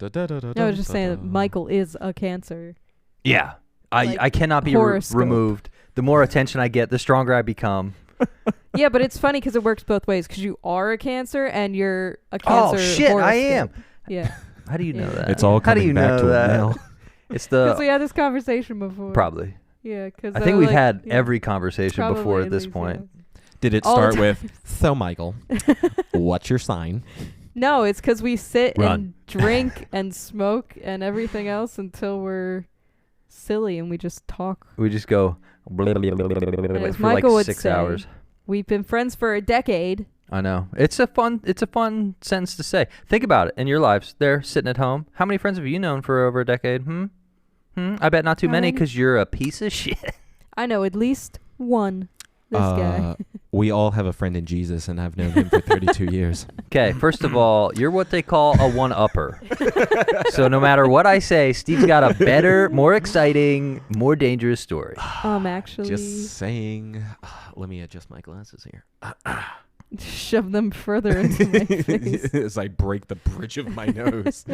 I was just saying that Michael is a Cancer. Yeah. Like, I cannot be removed. The more attention I get, the stronger I become. Yeah, but it's funny because it works both ways. Because you are a Cancer and you're a Cancer. Oh shit, horoscope. I am. Yeah. How do you know that? It's all coming back to it now. It's Because we had this conversation before. probably. Yeah, because I think we've had every conversation probably before at at this least, point. Did it All the start with, so Michael, what's your sign? No, it's because we sit Run. and drink and smoke and everything else until we're silly and we just talk. We just go for As like Michael would 6 say, hours. We've been friends for a decade. I know. It's a fun sentence to say. Think about it in your lives. They're sitting at home. How many friends have you known for over a decade? I bet not too How many many? because you're a piece of shit. I know at least one. This guy. We all have a friend in Jesus, and I've known him for 32 years. Okay, first of all, you're what they call a one-upper. So no matter what I say, Steve's got a better, more exciting, more dangerous story. Actually, Just saying. Let me adjust my glasses here. shove them further into my face. As I break the bridge of my nose.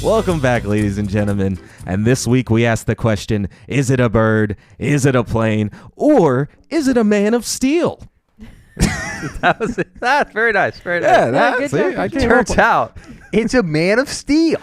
Welcome back, ladies and gentlemen. And this week we asked the question, is it a bird, is it a plane, or is it a man of steel? That's very nice. Very nice. Yeah, that's it. I came up Turns with- out it's a man of steel.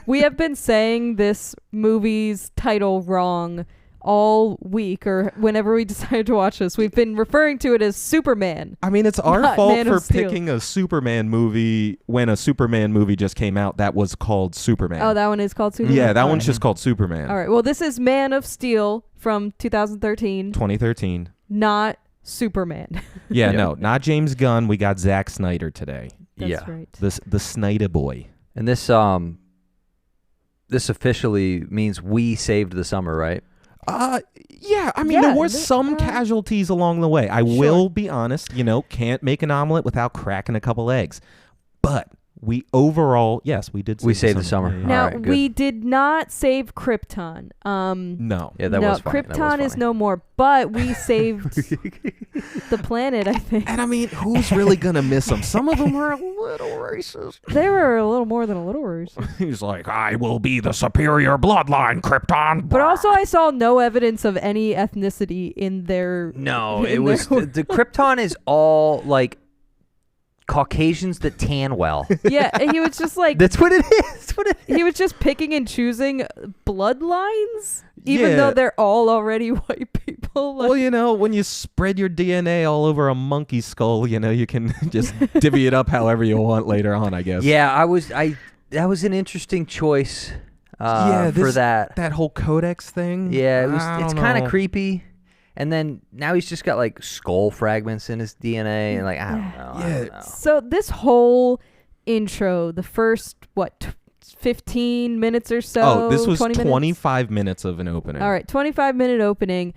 We have been saying this movie's title wrong all week, or whenever we decided to watch this. We've been referring to it as Superman. I mean, it's our Not fault Man for of Steel. picking a Superman movie when a Superman movie just came out that was called Superman. Oh, that one is called Superman? Yeah, that All one's right. just called Superman. All right. Well, this is Man of Steel from 2013, 2013. not Superman. Yeah, Yeah. no, not James Gunn. We got Zack Snyder today. That's Yeah. right. The Snyder boy. And this officially means we saved the summer, right? Yeah, I mean, Yeah, there were some casualties along the way. I will be honest, can't make an omelet without cracking a couple eggs. But we overall, yes, we did save We saved the summer. Yeah, yeah. Now, All right, good. we did not save Krypton. No. Yeah, that no, was funny. Krypton is no more, but we saved the planet, I think. And I mean, who's really going to miss them? Some of them were a little racist. They were a little more than a little worse. He's like, I will be the superior bloodline, Krypton. But also, I saw no evidence of any ethnicity in their... No, in it was their- the Krypton is all like Caucasians that tan well. Yeah, and he was just like... That's what it is. That's what it is. He was just picking and choosing bloodlines, even Yeah. though they're all already white people. Like, Well, when you spread your DNA all over a monkey skull, you can just divvy it up however you want later on, I guess. Yeah, that was an interesting choice for that. That whole codex thing. Yeah, I it's don't kind know. of creepy. And then now he's just got like skull fragments in his DNA, and like I don't know. So this whole intro, the first 15 minutes or so. Oh, this was 20 minutes? 25 minutes of an opening. All right, 25-minute opening.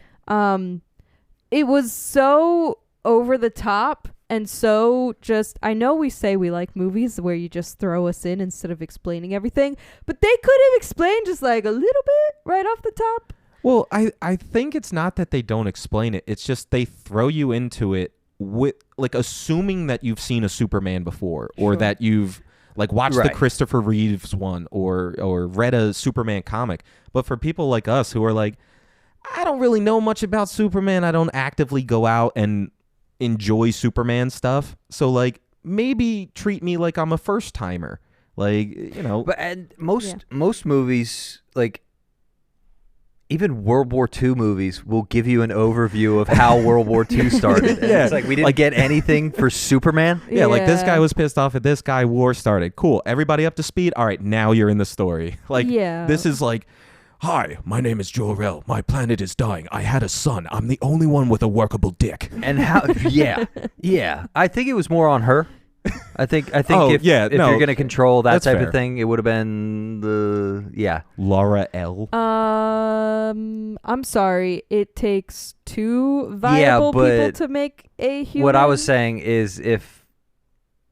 It was so over the top and so just. I know we say we like movies where you just throw us in instead of explaining everything, but they could have explained just like a little bit right off the top. Well, I think it's not that they don't explain it. It's just they throw you into it with like assuming that you've seen a Superman before or Sure. that you've like watched the Right. Christopher Reeves one or read a Superman comic. But for people like us who are like, I don't really know much about Superman. I don't actively go out and enjoy Superman stuff. So like maybe treat me like I'm a first timer. Like, But and most movies, like even World War II movies, will give you an overview of how World War II started. And Yeah. it's like we didn't get anything for Superman. Yeah, like this guy was pissed off at this guy, war started. Cool. Everybody up to speed? All right, now you're in the story. Like, Yeah. this is like, hi, my name is Jor-El. My planet is dying. I had a son. I'm the only one with a workable dick. And how? Yeah. I think it was more on her. I think if no, you're gonna control that that's type fair. of thing, it would have been Laura L. I'm sorry. It takes two viable people but to make a human. What I was saying is if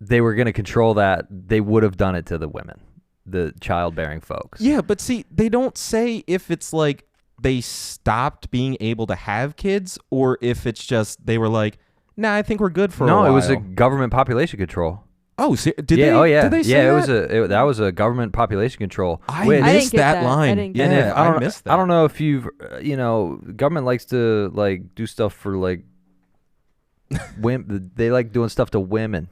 they were gonna control that, they would have done it to the women, the childbearing folks. Yeah, but see, they don't say if it's like they stopped being able to have kids or if it's just they were like, nah, I think we're good for a while. No, it was a government population control. Oh, did they? Oh yeah, Did they say that? That was a government population control. I which- missed get that. that line. I didn't Yeah, get that. I missed that. I don't know if you've, government likes to like do stuff for like, they like doing stuff to women.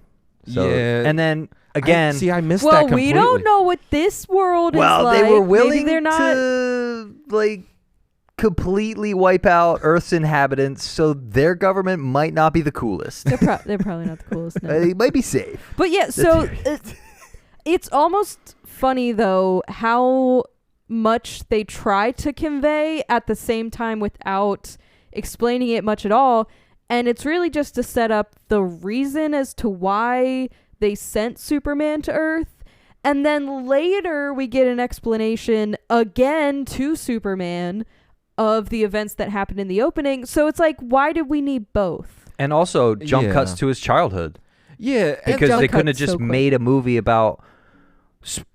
So, Yeah. and then again, I missed that Well, completely. we don't know what this world is like. they were Maybe willing they're not. to like completely wipe out Earth's inhabitants, so their government might not be the coolest. They're probably not the coolest. No. It might be safe. But yeah, so it's almost funny though how much they try to convey at the same time without explaining it much at all. And it's really just to set up the reason as to why they sent Superman to Earth. And then later we get an explanation again to Superman of the events that happened in the opening. So it's like, why did we need both? And also jump Yeah. cuts to his childhood. Yeah, and Because jump they couldn't have cuts just so quick. made a movie about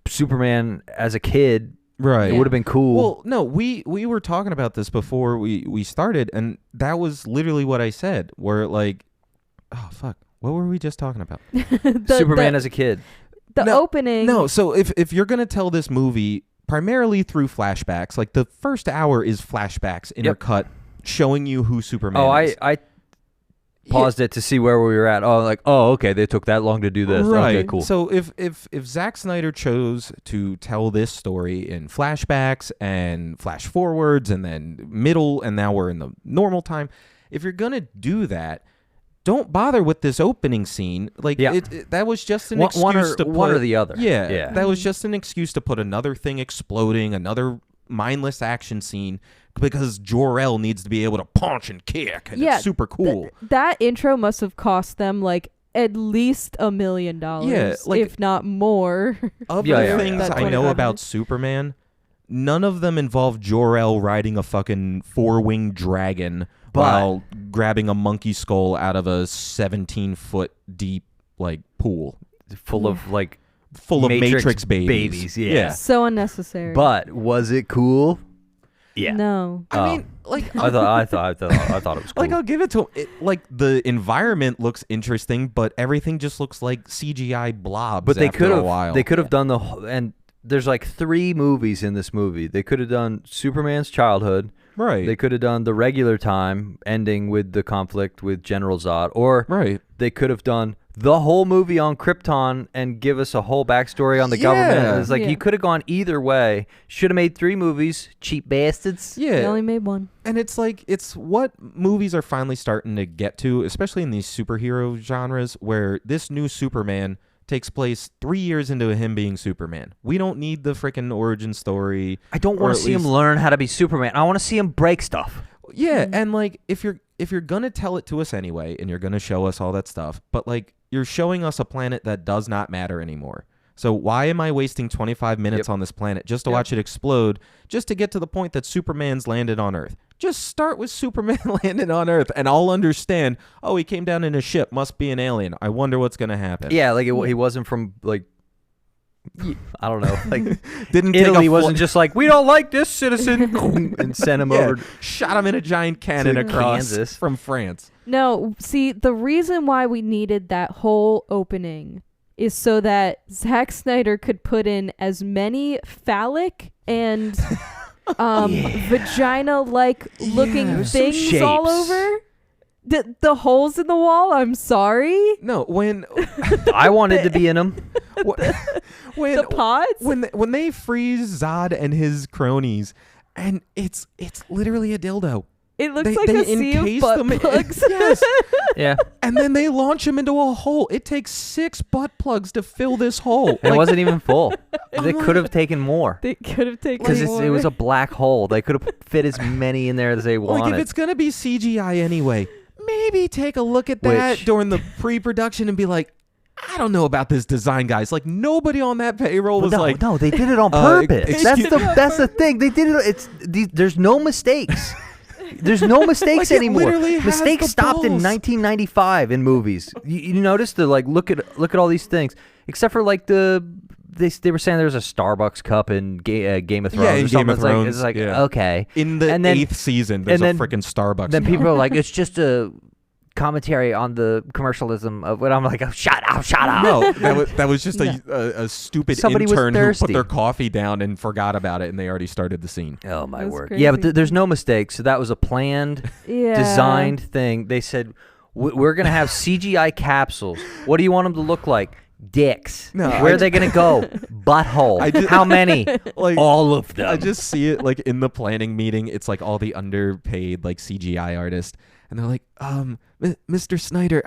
Superman as a kid. right. It would have been cool. Well, no, we were talking about this before we started, and that was literally what I said. Where like, oh fuck, what were we just talking about? Superman as a kid. The No, opening. No, so if you're gonna tell this movie primarily through flashbacks, like the first hour is flashbacks intercut showing you who Superman is. I paused it to see where we were at. Okay, they took that long to do this. Right. Okay, cool. So if Zack Snyder chose to tell this story in flashbacks and flash forwards and then middle and now we're in the normal time, if you're gonna do that, don't bother with this opening scene. Like that was just an excuse to put one or the other. Yeah, that was just an excuse to put another thing exploding, another mindless action scene because Jor-El needs to be able to punch and kick, and it's super cool. That intro must have cost them like at least $1 million, like, if not more. Of Yeah, the yeah, things yeah. I know 25 about minutes. Superman, none of them involve Jor-El riding a fucking 4-winged dragon while grabbing a monkey skull out of a 17-foot deep like pool full of Matrix babies. Yeah. So unnecessary. But was it cool? Yeah. No. I mean, like I thought it was cool. like I'll give it to him. Like the environment looks interesting, but everything just looks like CGI blobs. But they after could a have while. they could have done the and there's like 3 movies in this movie. They could have done Superman's childhood. right. They could have done the regular time ending with the conflict with General Zod, or right. they could have done the whole movie on Krypton and give us a whole backstory on the government. It's like Yeah. you could have gone either way. Should have made 3 movies, cheap bastards. They Yeah. only made one. And it's like, it's what movies are finally starting to get to, especially in these superhero genres, where this new Superman takes place 3 years into him being Superman. We don't need the freaking origin story. I don't Or want to at see him least- learn how to be Superman. I want to see him break stuff. Yeah, and like if you're gonna tell it to us anyway, and you're gonna show us all that stuff, but like you're showing us a planet that does not matter anymore. So why am I wasting 25 minutes on this planet just to watch it explode, just to get to the point that Superman's landed on Earth? Just start with Superman landing on Earth, and I'll understand. Oh, he came down in a ship, must be an alien. I wonder what's gonna happen. Yeah, like he wasn't from like I don't know, like Didn't take Italy a wasn't just like we don't like this citizen and sent him over. shot him in a giant cannon to across Kansas. from France. No, see, the reason why we needed that whole opening is so that Zack Snyder could put in as many phallic and vagina-like looking some things all shapes. over. The holes in the wall, I'm sorry. No, when I wanted to be in them. when The pods? when they freeze Zod and his cronies, and it's literally a dildo. It looks They- like they a sea of encase butt them in- plugs. Yes. Yeah, And then they launch him into a hole. It takes 6 butt plugs to fill this hole. it wasn't even full. They like- could have taken more They could have taken because more. it was a black hole. They could have fit as many in there as they Like wanted. if it's gonna be CGI anyway, maybe take a look at that Which- during the pre-production and be like, I don't know about this design, guys. Like, nobody on that payroll was like, no, they did it on purpose. excuse- That's the thing. They did it. There's no mistakes. There's no mistakes Like, it anymore. literally has Mistakes the stopped in balls. 1995 in movies. You notice they're like, look at all these things, except for like they were saying there's a Starbucks cup in Game of Thrones. Yeah, in or something. Game of Thrones. It's like yeah. okay. In the And then- 8th season, there's and a then- freaking Starbucks. Then people are like, it's just a commentary on the commercialism of what I'm like. Oh, shut up. No, that was just a stupid Somebody was intern who thirsty. put their coffee down and forgot about it, and they already started the scene. Oh my That's word! crazy. Yeah, but there's no mistakes. So that was a planned, designed thing. They said we're gonna have CGI capsules. What do you want them to look like? Dicks. No, Where are they gonna go? Butthole. How many? Like, All of them. I just see it like in the planning meeting. It's like all the underpaid like CGI artists, and they're like, Mr. Snyder,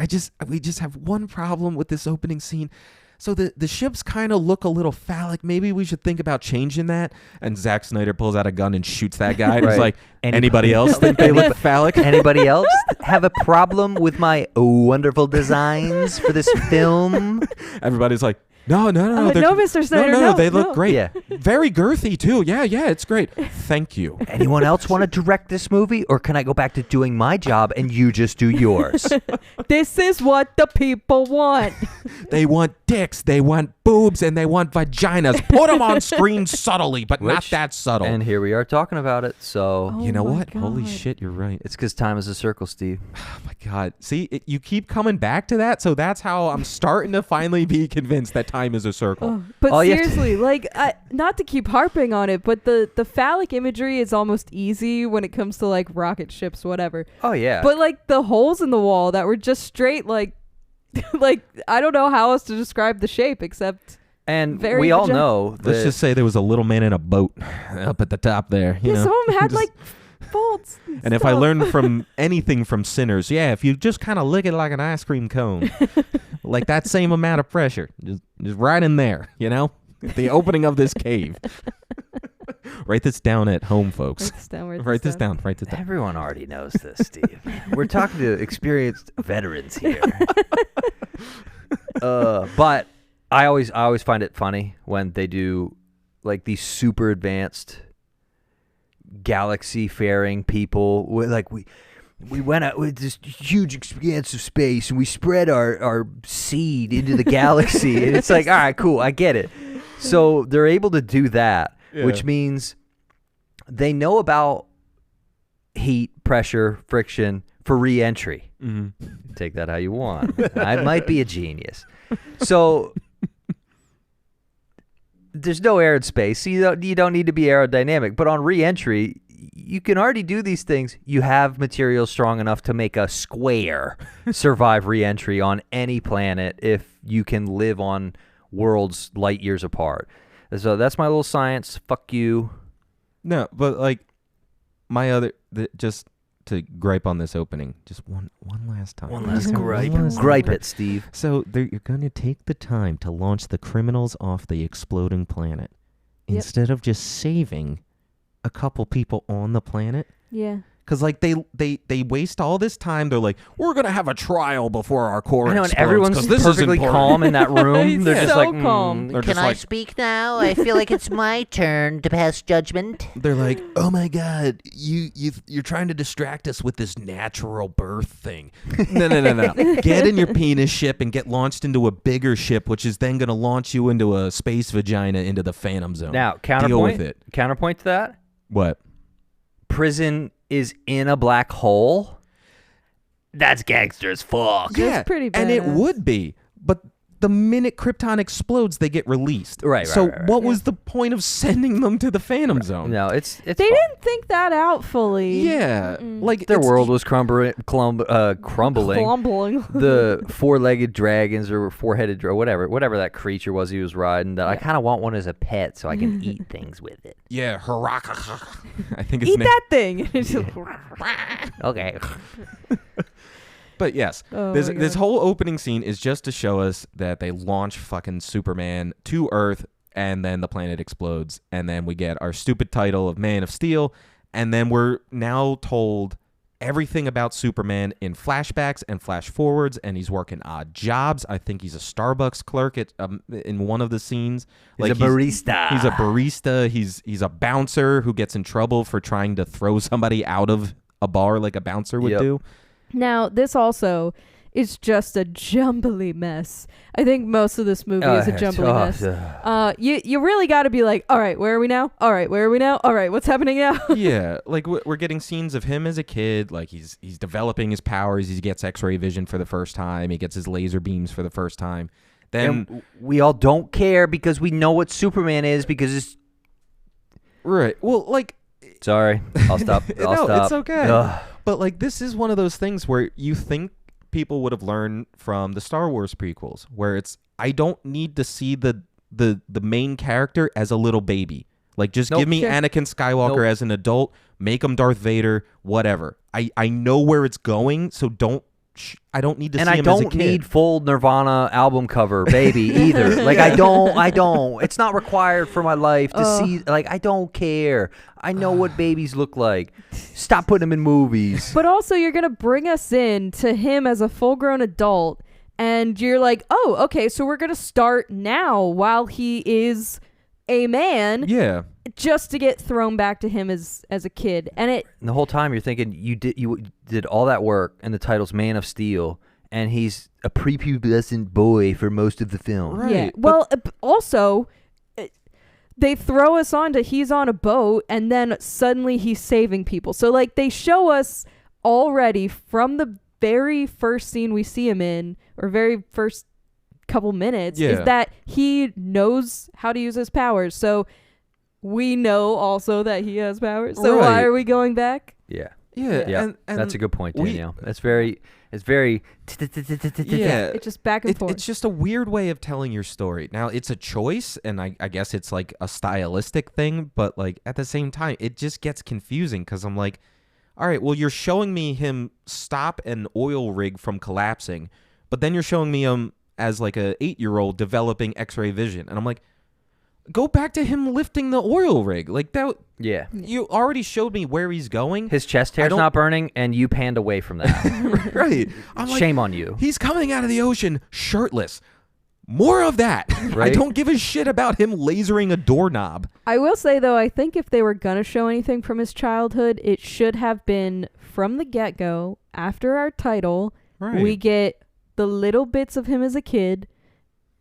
we just have one problem with this opening scene. So the ships kind of look a little phallic. Maybe we should think about changing that. And Zack Snyder pulls out a gun and shoots that guy. And he's Right. like, anybody else think they look phallic? Anybody else have a problem with my wonderful designs for this film? Everybody's like, no, no, they're- Mr. Snyder, no, no, they look no. great. Yeah. Very girthy too. Yeah, it's great. Thank you. Anyone else want to direct this movie, or can I go back to doing my job and you just do yours? This is what the people want. They want dicks, they want boobs, and they want vaginas. Put them on screen subtly, but not Which- that subtle. And here we are talking about it. So Oh you know my what? Holy God. shit, you're right. it's because time is a circle, Steve. Oh my God. See, you keep coming back to that, so that's how I'm starting to finally be convinced that time is a circle. Oh, but All you have to- seriously, like, not to keep harping on it, but the phallic imagery is almost easy when it comes to like rocket ships, whatever. Oh yeah. But like the holes in the wall that were just straight, like, like I don't know how else to describe the shape except. and very we all vagi- know Let's that just say there was a little man in a boat up at the top there. You Yeah, know? some of them had Just- like folds. And if I stuff. learned from anything from Sinners, if you just kind of lick it like an ice cream cone, like that same amount of pressure, just right in there, the opening of this cave. Write this down at home, folks. Write this down. Write this down. everyone already knows this, Steve. We're talking to experienced veterans here. But I always find it funny when they do like these super advanced galaxy faring people. We went out with this huge expanse of space and we spread our seed into the galaxy. And it's like, all right, cool, I get it. So they're able to do that, which means they know about heat, pressure, friction for re-entry. Mm-hmm. Take that how you want. I might be a genius. So there's no air in space. So you don't need to be aerodynamic. But on re-entry, you can already do these things. You have materials strong enough to make a square survive re-entry on any planet if you can live on worlds light years apart. So that's my little science. Fuck you. No, but like just to gripe on this opening, just one last time. One last Just gripe. one last Gripe time. it, Steve. So you're going to take the time to launch the criminals off the exploding planet Yep. instead of just saving a couple people on the planet. Yeah. Because like they waste all this time. They're like, we're gonna have a trial before our core I know, and explodes, everyone's 'cause this perfectly is important. calm in that room. He's They're just so like, calm. They're Can just I like, speak now? I feel like it's my turn to pass judgment. they're like, oh my god, you're trying to distract us with this natural birth thing. No. Get in your penis ship and get launched into a bigger ship, which is then gonna launch you into a space vagina into the Phantom Zone. Now, Deal counterpoint. with it. Counterpoint to that. What? Prison is in a black hole. That's gangster as fuck. That's pretty and it badass. would be, but the minute Krypton explodes, they get released. Right, So right. what was the point of sending them to the Phantom Zone? No, it's They fun. didn't think that out fully. Yeah, like Their it's- world was crumbling. Crumbling. The four-legged dragons or four-headed whatever that creature was he was riding. That I kind of want one as a pet so I can eat things with it. Yeah, Haraka. I think it's Eat that thing. It's just- Okay. But yes, Oh this my this God. whole opening scene is just to show us that they launch fucking Superman to Earth, and then the planet explodes, and then we get our stupid title of Man of Steel, and then we're now told everything about Superman in flashbacks and flash forwards, and he's working odd jobs. I think he's a Starbucks clerk in one of the scenes. He's a barista. He's a barista. He's a bouncer who gets in trouble for trying to throw somebody out of a bar like a bouncer would do. Now, this also is just a jumbly mess. I think most of this movie is a jumbly mess. You really got to be like, all right, where are we now? All right, where are we now? All right, what's happening now? Yeah, like we're getting scenes of him as a kid. Like he's developing his powers. He gets X-ray vision for the first time. He gets his laser beams for the first time. Then and we all don't care because we know what Superman is because it's... Right. Well, like... Sorry. I'll stop. I'll stop. It's okay. Ugh. But like this is one of those things where you think people would have learned from the Star Wars prequels, where it's I don't need to see the main character as a little baby. Like just give me Anakin Skywalker as an adult, make him Darth Vader, whatever. I know where it's going, so I don't need to see him as a kid. And I don't need full Nirvana album cover baby either. Like I don't. It's not required for my life to see. Like I don't care. I know what babies look like. Stop putting them in movies. But also, you're gonna bring us in to him as a full-grown adult, and you're like, oh, okay, so we're gonna start now while he is a man. Yeah. Just to get thrown back to him as a kid, and the whole time you're thinking you did all that work, and the title's Man of Steel, and he's a prepubescent boy for most of the film. Right. Yeah. Well, also, they throw us on to he's on a boat, and then suddenly he's saving people. So like they show us already from the very first scene we see him in, or very first couple minutes, is that he knows how to use his powers. So we know also that he has powers. So why are we going back? Yeah. And that's a good point, Danielle. It's very It's just back and forth. It's just a weird way of telling your story. Now, it's a choice, and I guess it's like a stylistic thing, but like at the same time, it just gets confusing because I'm like, all right, well, you're showing me him stop an oil rig from collapsing, but then you're showing me him as like a 8-year-old developing X-ray vision, and I'm like, go back to him lifting the oil rig. Like that. Yeah. You already showed me where he's going. His chest hair's not burning, and you panned away from that. Right. I'm like, shame on you. He's coming out of the ocean shirtless. More of that. Right? I don't give a shit about him lasering a doorknob. I will say, though, I think if they were going to show anything from his childhood, it should have been from the get-go, after our title, we get the little bits of him as a kid,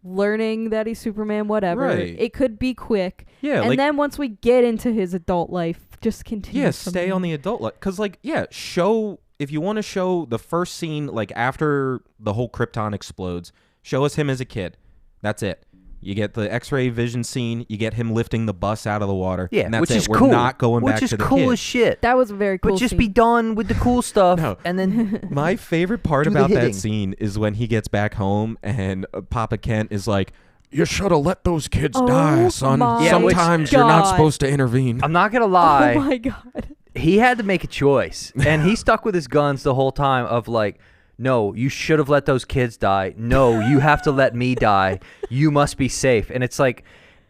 learning that he's Superman, whatever. Right. It could be quick. Yeah. And then once we get into his adult life, just continue. Yeah, stay on the adult life. Because, like, show, if you want to show the first scene, like, after the whole Krypton explodes, show us him as a kid. That's it. You get the X-ray vision scene. You get him lifting the bus out of the water. Yeah, and that's which it. is We're cool. not going back to the Which is cool kid. as shit. That was a very cool But just scene. be done with the cool stuff. No. And then My favorite part Do the about that hitting. scene is when he gets back home and Papa Kent is like, you should have let those kids die, son. my Sometimes you're not supposed to intervene. I'm not going to lie. Oh, my God. He had to make a choice. And he stuck with his guns the whole time of like, no, you should have let those kids die. No, you have to let me die. You must be safe. And it's like,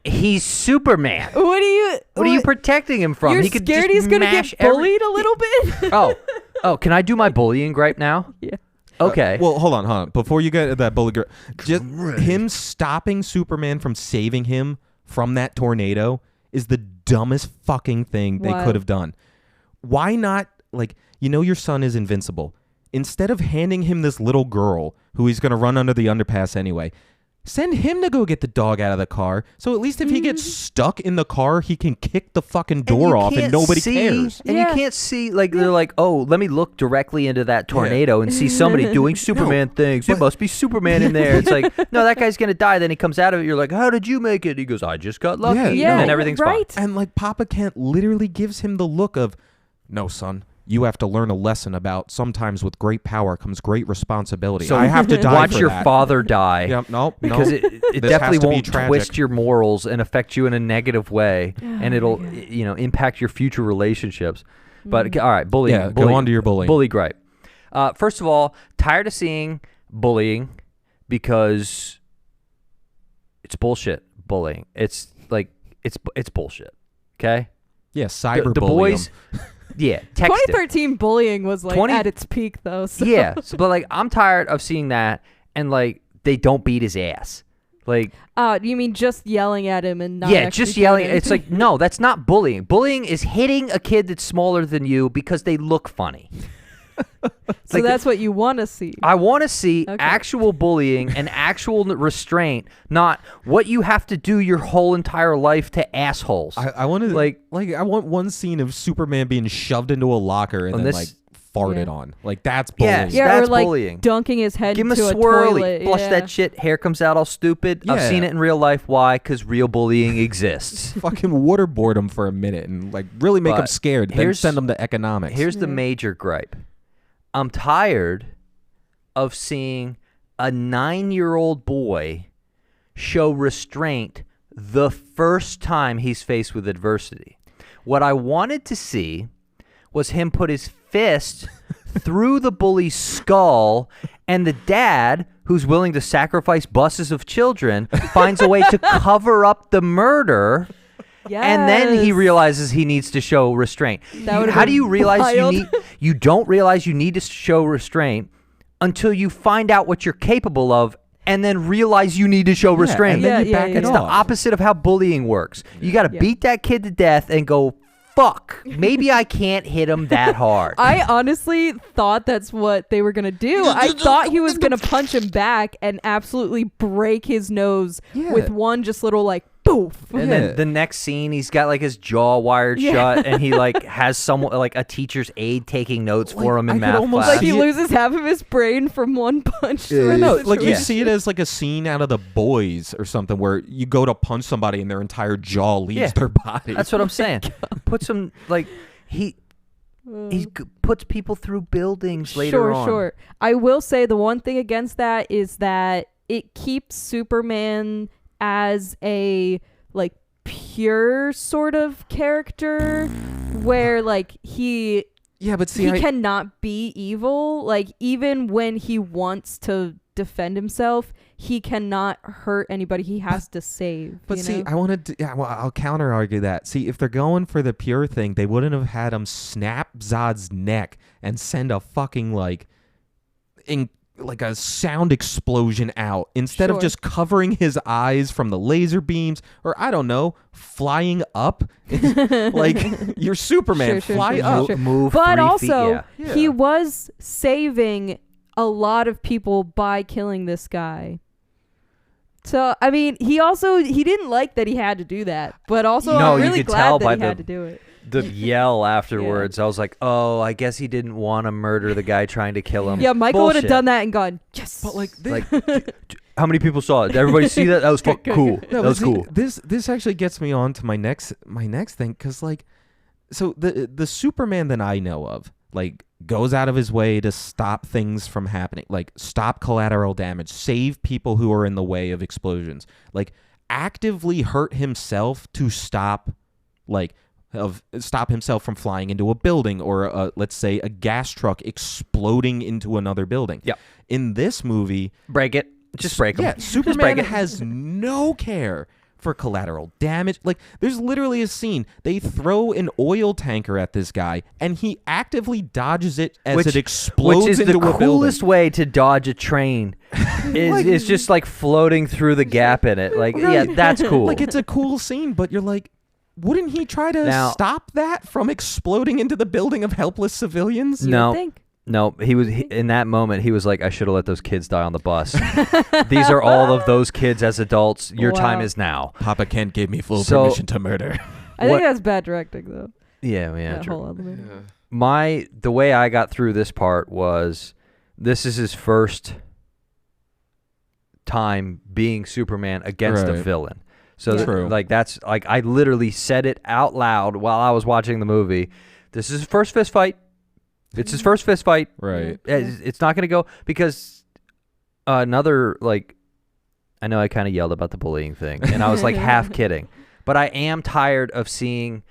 he's Superman. What are you protecting him from? You're He could scared just he's going to mash get bullied a little bit? Oh, can I do my bullying gripe now? Yeah. Okay. Well, hold on. Before you get to that bully girl, just him stopping Superman from saving him from that tornado is the dumbest fucking thing they could have done. Why not, like, your son is invincible. Instead of handing him this little girl who he's going to run under the underpass anyway, send him to go get the dog out of the car. So at least if he gets stuck in the car, he can kick the fucking door off and nobody cares. And you can't see, like, they're like, oh, let me look directly into that tornado and see somebody doing Superman things. It must be Superman in there. It's like, no, that guy's going to die. Then he comes out of it. You're like, how did you make it? He goes, I just got lucky. Yeah, and then everything's fine. And like Papa Kent literally gives him the look of, no, son. You have to learn a lesson about sometimes with great power comes great responsibility. So I have to die watch for your that. father die. Yeah, because it This definitely has to be won't tragic. twist your morals and affect you in a negative way, and it'll impact your future relationships. But all right, bullying. Yeah, go on to your bullying. Bully gripe. First of all, tired of seeing bullying because it's bullshit. Bullying. It's like it's bullshit. Okay. Yeah, cyberbullying. The boys. Yeah, text it. 2013 bullying was like at its peak though. So. Yeah, but like I'm tired of seeing that, and like they don't beat his ass. Like, you mean just yelling at him and not just yelling? It's like, no, that's not bullying. Bullying is hitting a kid that's smaller than you because they look funny. So like, that's what you want to see. I want to see actual bullying and actual restraint, not what you have to do your whole entire life to assholes. I want to I want one scene of Superman being shoved into a locker and then like farted on. Like that's bullying. Yeah, that's or like bullying. Dunking his head Give him into a swirly, toilet. flush that shit, hair comes out all stupid. I've seen it in real life. Why? Because real bullying exists. Fucking waterboard him for a minute and like really make him scared. Then send him to economics. Here's the major gripe. I'm tired of seeing a 9-year-old boy show restraint the first time he's faced with adversity. What I wanted to see was him put his fist through the bully's skull, and the dad, who's willing to sacrifice buses of children, finds a way to cover up the murder. Yes. And then he realizes he needs to show restraint. How do you realize you don't realize you need to show restraint until you find out what you're capable of and then realize you need to show restraint? And then you back it It's off. the opposite of how bullying works. You got to beat that kid to death and go, fuck, maybe I can't hit him that hard. I honestly thought that's what they were going to do. I thought he was going to punch him back and absolutely break his nose with one just little like poof. And then the next scene, he's got like his jaw wired shut, and he like has someone like a teacher's aide taking notes for him in math class. Like he loses half of his brain from one punch. You see it as like a scene out of The Boys or something where you go to punch somebody and their entire jaw leaves their body. That's what I'm saying. Puts him like he puts people through buildings later on. Sure. I will say the one thing against that is that it keeps Superman as a like pure sort of character where like he cannot be evil. Like even when he wants to defend himself, he cannot hurt anybody. He has to save. But I wanted to I'll counter argue that. See, if they're going for the pure thing, they wouldn't have had him snap Zod's neck and send a fucking like a sound explosion out instead of just covering his eyes from the laser beams, or I don't know, flying up. Like you're Superman, fly up. Move but 3 also feet, he was saving a lot of people by killing this guy. So I mean, he didn't like that he had to do that, but also I'm really glad that he had to do it. The yell afterwards, I was like, oh, I guess he didn't want to murder the guy trying to kill him. Yeah, Michael would have done that and gone, yes. But like how many people saw it? Did everybody see that? That was cool. No, that was cool. This actually gets me on to my next thing, because like, so the Superman that I know of like goes out of his way to stop things from happening, like stop collateral damage, save people who are in the way of explosions, like actively hurt himself to stop himself from flying into a building or let's say a gas truck exploding into another building. Yeah. In this movie, break it. Just break them. Yeah, Superman has no care for collateral damage. Like, there's literally a scene. They throw an oil tanker at this guy, and he actively dodges it as it explodes into a building. Which is the coolest way to dodge a train. It's just like floating through the gap in it. Like, yeah, that's cool. Like, it's a cool scene, but you're like, wouldn't he try to stop that from exploding into the building of helpless civilians? No, he was in that moment. He was like, "I should have let those kids die on the bus. These are all of those kids as adults. Your time is now." Papa Kent gave me full permission to murder. I think that's bad directing, though. Yeah, true. The way I got through this part was, this is his first time being Superman against a villain. So that's like, I literally said it out loud while I was watching the movie. This is his first fist fight. It's his first fist fight. Right. It's not going to go, because another, like, I know I kind of yelled about the bullying thing, and I was like half kidding, but I am tired of seeing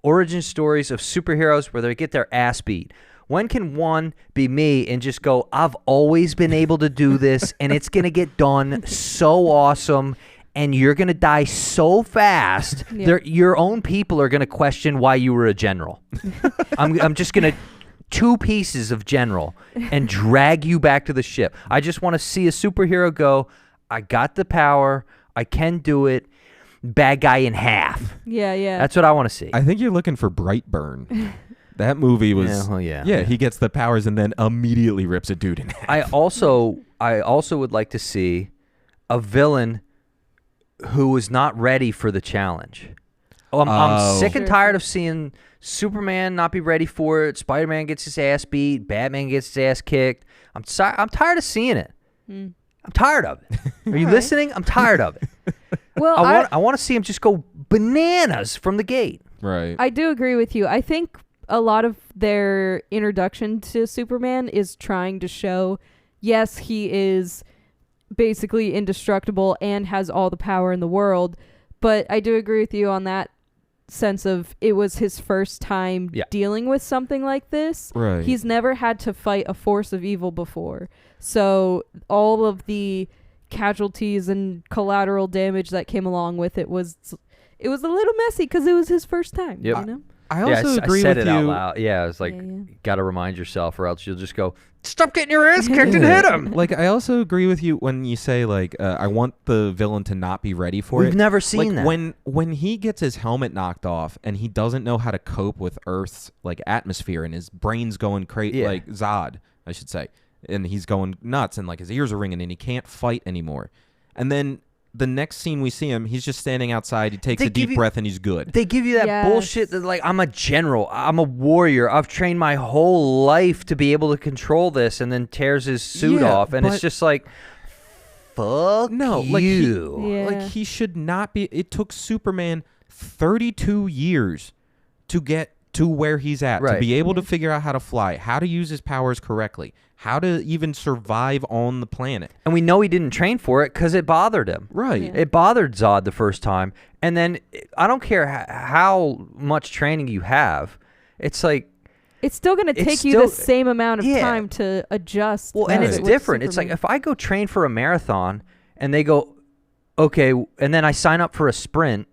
origin stories of superheroes where they get their ass beat. When can one be me and just go, I've always been able to do this, and it's going to get done so awesome, and you're going to die so fast, your own people are going to question why you were a general. I'm just going to 2 pieces of general and drag you back to the ship. I just want to see a superhero go, I got the power, I can do it, bad guy in half. Yeah. That's what I want to see. I think you're looking for Brightburn. That movie was yeah, he gets the powers and then immediately rips a dude in half. I also would like to see a villain who was not ready for the challenge. I'm sick and tired of seeing Superman not be ready for it. Spider-Man gets his ass beat. Batman gets his ass kicked. I'm tired of seeing it. I'm tired of it. Are you listening? I'm tired of it. Well, I want to see him just go bananas from the gate. Right. I do agree with you. I think a lot of their introduction to Superman is trying to show, yes, he is basically indestructible and has all the power in the world. But I do agree with you on that sense of it was his first time dealing with something like this. Right. He's never had to fight a force of evil before. So all of the casualties and collateral damage that came along with it was a little messy because it was his first time. Yep. You know? I also agree I said with it you. out loud. Yeah, it's like, got to remind yourself or else you'll just go, stop getting your ass kicked and hit him. Like, I also agree with you when you say, like, I want the villain to not be ready for it. We've never seen that. When he gets his helmet knocked off and he doesn't know how to cope with Earth's, like, atmosphere and his brain's going crazy, like Zod, I should say, and he's going nuts and, like, his ears are ringing and he can't fight anymore. And then the next scene we see him, he's just standing outside. He takes a deep breath and he's good. They give you that bullshit that, like, I'm a general, I'm a warrior, I've trained my whole life to be able to control this, and then tears his suit off, and it's just like, fuck you. Like, he should not be. It took Superman 32 years to get to where he's at, to be able to figure out how to fly, how to use his powers correctly, how to even survive on the planet. And we know he didn't train for it because it bothered him. Right. Yeah. It bothered Zod the first time. And then I don't care how much training you have. It's like... It's still going to take you the same amount of time to adjust. Well, and it's different. It's like if I go train for a marathon and they go, okay, and then I sign up for a sprint,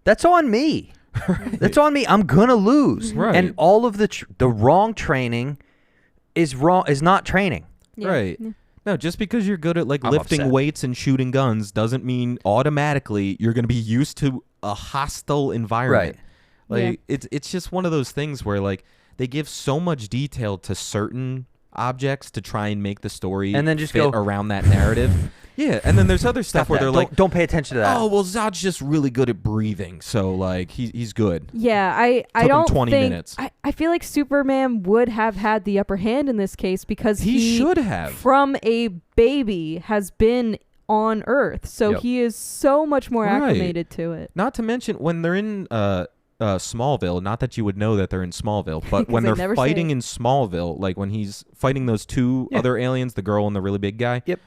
that's on me. Right. That's on me. I'm going to lose. Right. And all of the wrong training is not training. Yeah. Right. Yeah. No, just because you're good at, like, I'm lifting upset. weights and shooting guns doesn't mean automatically you're going to be used to a hostile environment. Right. Like, it's just one of those things where, like, they give so much detail to certain objects to try and make the story and then just fit go around that narrative. Yeah, and then there's other stuff where they're like, don't pay attention to that. oh, well, Zod's just really good at breathing, so, like, he's good. Yeah, I Took him don't 20 think... minutes. I feel like Superman would have had the upper hand in this case because He should have. from a baby, has been on Earth. So he is so much more acclimated to it. Not to mention, when they're in Smallville, not that you would know that they're in Smallville, but when they they're never fighting say it. in Smallville, like when he's fighting those two other aliens, the girl and the really big guy. Yep.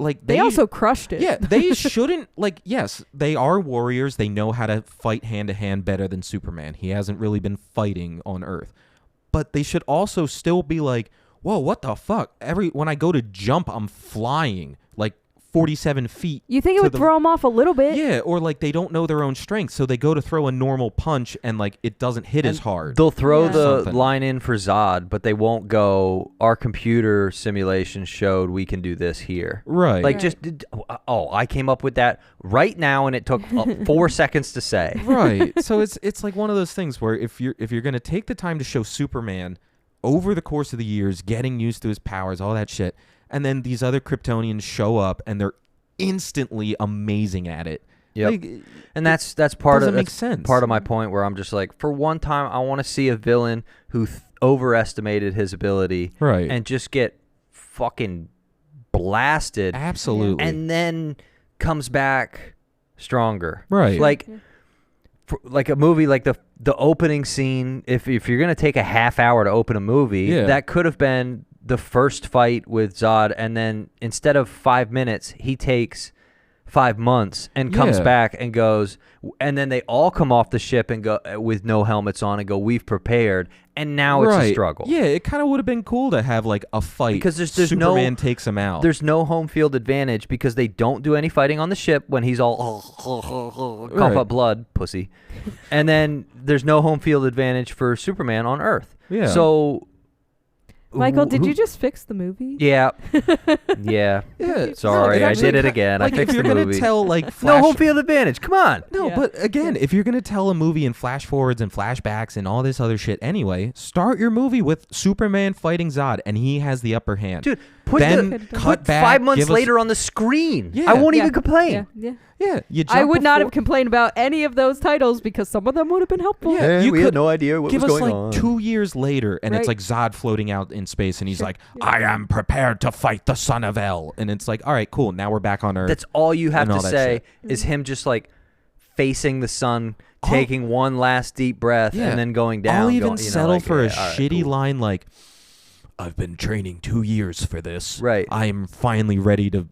Like They also crushed it. Yeah, they shouldn't, like, yes, they are warriors. They know how to fight hand-to-hand better than Superman. He hasn't really been fighting on Earth. But they should also still be like, whoa, what the fuck? When I go to jump, I'm flying, like, 47 feet. You think it would throw them off a little bit? Yeah, or, like, they don't know their own strength, so they go to throw a normal punch, and, like, it doesn't hit as hard. They'll throw the Something. line in for Zod, but they won't go, our computer simulation showed we can do this here. Right. Like, I came up with that right now, and it took 4 seconds to say. Right. So it's like one of those things where if you're going to take the time to show Superman over the course of the years getting used to his powers, all that shit, and then these other Kryptonians show up and they're instantly amazing at it. Yep. Like, And that's part of make sense. part of my point where I'm just like, for one time, I want to see a villain who overestimated his ability, Right. and just get fucking blasted, Absolutely. and then comes back stronger. Right. Like, like a movie, like the opening scene. If you're gonna take a half hour to open a movie, that could have been the first fight with Zod, and then instead of 5 minutes, he takes 5 months and comes Yeah. back and goes, and then they all come off the ship and go with no helmets on and go, we've prepared, and now it's a struggle. Yeah, it kind of would have been cool to have like a fight because there's Superman no takes him out. There's no home field advantage because they don't do any fighting on the ship when he's all cough up blood, pussy, and then there's no home field advantage for Superman on Earth. Yeah. So, Michael, did you just fix the movie? Yeah. Yeah. Yeah. Sorry, No, it I did actually it again. Like I fixed if you're the gonna movie. tell like No flash, home field advantage. Come on. No, Yeah. but again, if you're gonna tell a movie in flash forwards and flashbacks and all this other shit anyway, start your movie with Superman fighting Zod and he has the upper hand. Dude, put then the cut put back 5 months give us- later on the screen. Yeah. I won't Yeah. even complain. Yeah. Yeah, you I jump would not have before- complained about any of those titles because some of them would have been helpful. Yeah, you we could had no idea what give was us going like on. 2 years later, and it's Right. like Zod floating out in space, and he's Sure. like, Yeah. "I am prepared to fight the son of El," and it's like, all right, cool. Now we're back on Earth. That's all you have and to all that say shit. is him just like facing the sun, I'll- taking one last deep breath, Yeah. and then going down. I'll even going, settle like, for a yeah, all right, shitty cool. line like, "I've been training 2 years for this. Right. I am finally ready to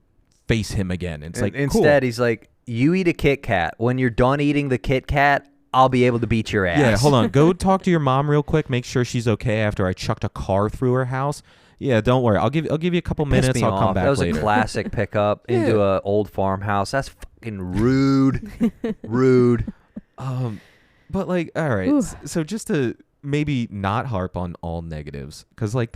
face him again." It's like Instead, cool. he's like, "You eat a Kit Kat. When you're done eating the Kit Kat, I'll be able to beat your ass." Yeah, hold on. Go talk to your mom real quick. Make sure she's okay after I chucked a car through her house. Yeah, don't worry. I'll give you a couple Pissed minutes. me I'll off. come back That was later. a classic pickup Yeah. into a old farmhouse. That's fucking rude. Rude. But like, all right. Ooh. So just to maybe not harp on all negatives, because like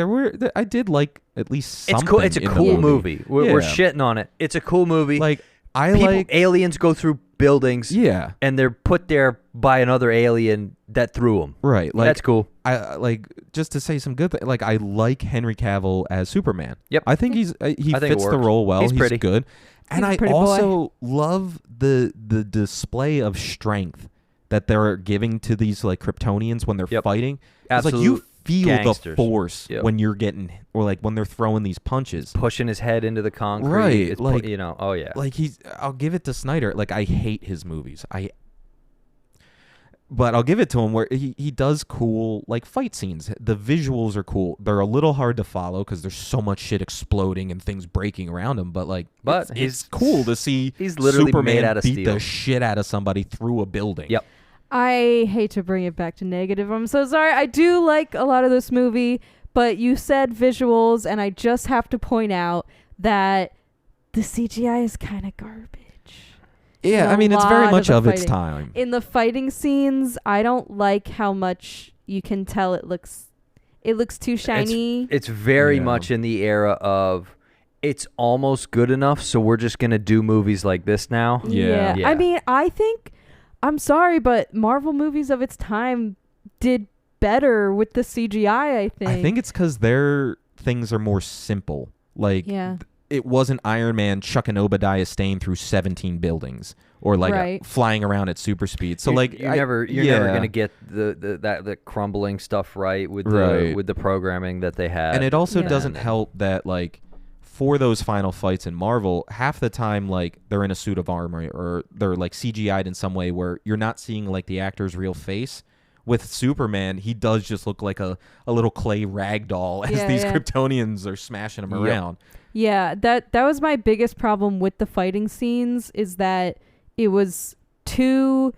I did like at least It's something. cool. It's a in the cool movie. We're Yeah. shitting on it. It's a cool movie. Like I People, like. aliens go through buildings, Yeah. and they're put there by another alien that threw them. Right. Like That's cool. I like just to say some good thing. Like I like Henry Cavill as Superman. Yep. I think he I think it fits the works. role well. He's pretty. good. And He's a I pretty boy. also love the display of strength that they're giving to these like Kryptonians when they're Yep. fighting. It's like Absolute you feel gangsters. the force Yep. when you're getting or like when they're throwing these punches. Pushing his head into the concrete. Right, It's like- oh yeah. Like I'll give it to Snyder. Like I hate his movies. But I'll give it to him where he does cool like fight scenes. The visuals are cool. They're a little hard to follow because there's so much shit exploding and things breaking around him. But like, But it's he's- cool to see. he's literally Superman made out of beat steel. the shit out of somebody through a building. Yep. I hate to bring it back to negative. I'm so sorry. I do like a lot of this movie, but you said visuals, and I just have to point out that the CGI is kind of garbage. Yeah, A I mean it's very lot much the of its fighting. time. In the fighting scenes, I don't like how much you can tell it looks too shiny. It's very Yeah. much in the era of it's almost good enough, so we're just gonna do movies like this now. Yeah. Yeah. I mean, I think I'm sorry, but Marvel movies of its time did better with the CGI, I think. I think it's because their things are more simple. Like Yeah. it wasn't Iron Man chucking Obadiah Stane through 17 buildings or like Right. flying around at super speed. So like you're never gonna get the crumbling stuff right with Right. the programming that they had. And it also Yeah. doesn't help that like for those final fights in Marvel, half the time like they're in a suit of armor or they're like CGI'd in some way where you're not seeing like the actor's real face. With Superman, he does just look like a little clay rag doll as Yeah, these yeah. Kryptonians are smashing him Yep. around. Yeah, that was my biggest problem with the fighting scenes is that it was too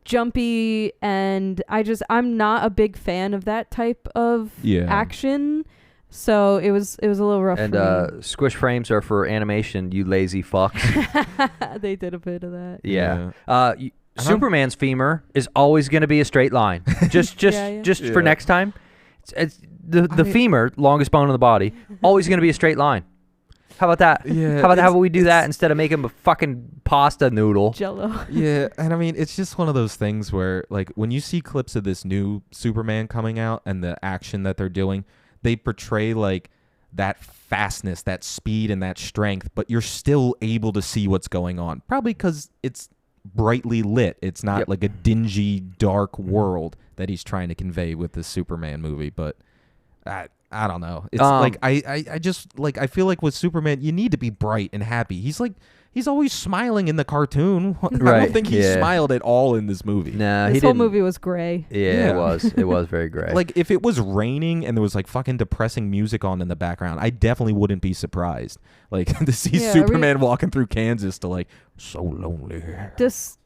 jumpy, and I'm not a big fan of that type of Yeah. action. So it was a little rough and for squish frames are for animation, you lazy fucks. me. They did a bit of that. Yeah. And Superman's femur is always going to be a straight line. Just Yeah. for Yeah. next time. It's the I mean- femur, longest bone in the body, always going to be a straight line. How about that? Yeah, How about we do it's- that instead of making a fucking pasta noodle? Jello. Yeah, and I mean it's just one of those things where like when you see clips of this new Superman coming out and the action that they're doing, they portray like that fastness, that speed, and that strength, but you're still able to see what's going on. Probably because it's brightly lit. It's not Yep. like a dingy, dark world that he's trying to convey with this Superman movie. But I don't know. It's like I just like I feel like with Superman, you need to be bright and happy. He's He's always smiling in the cartoon. I Right, don't think he yeah. smiled at all in this movie. Nah, This he whole didn't. movie was gray. Yeah, Yeah. it was. It was very gray. Like, if it was raining and there was like fucking depressing music on in the background, I definitely wouldn't be surprised. Like, to see Yeah, Superman walking through Kansas to like, so lonely. Does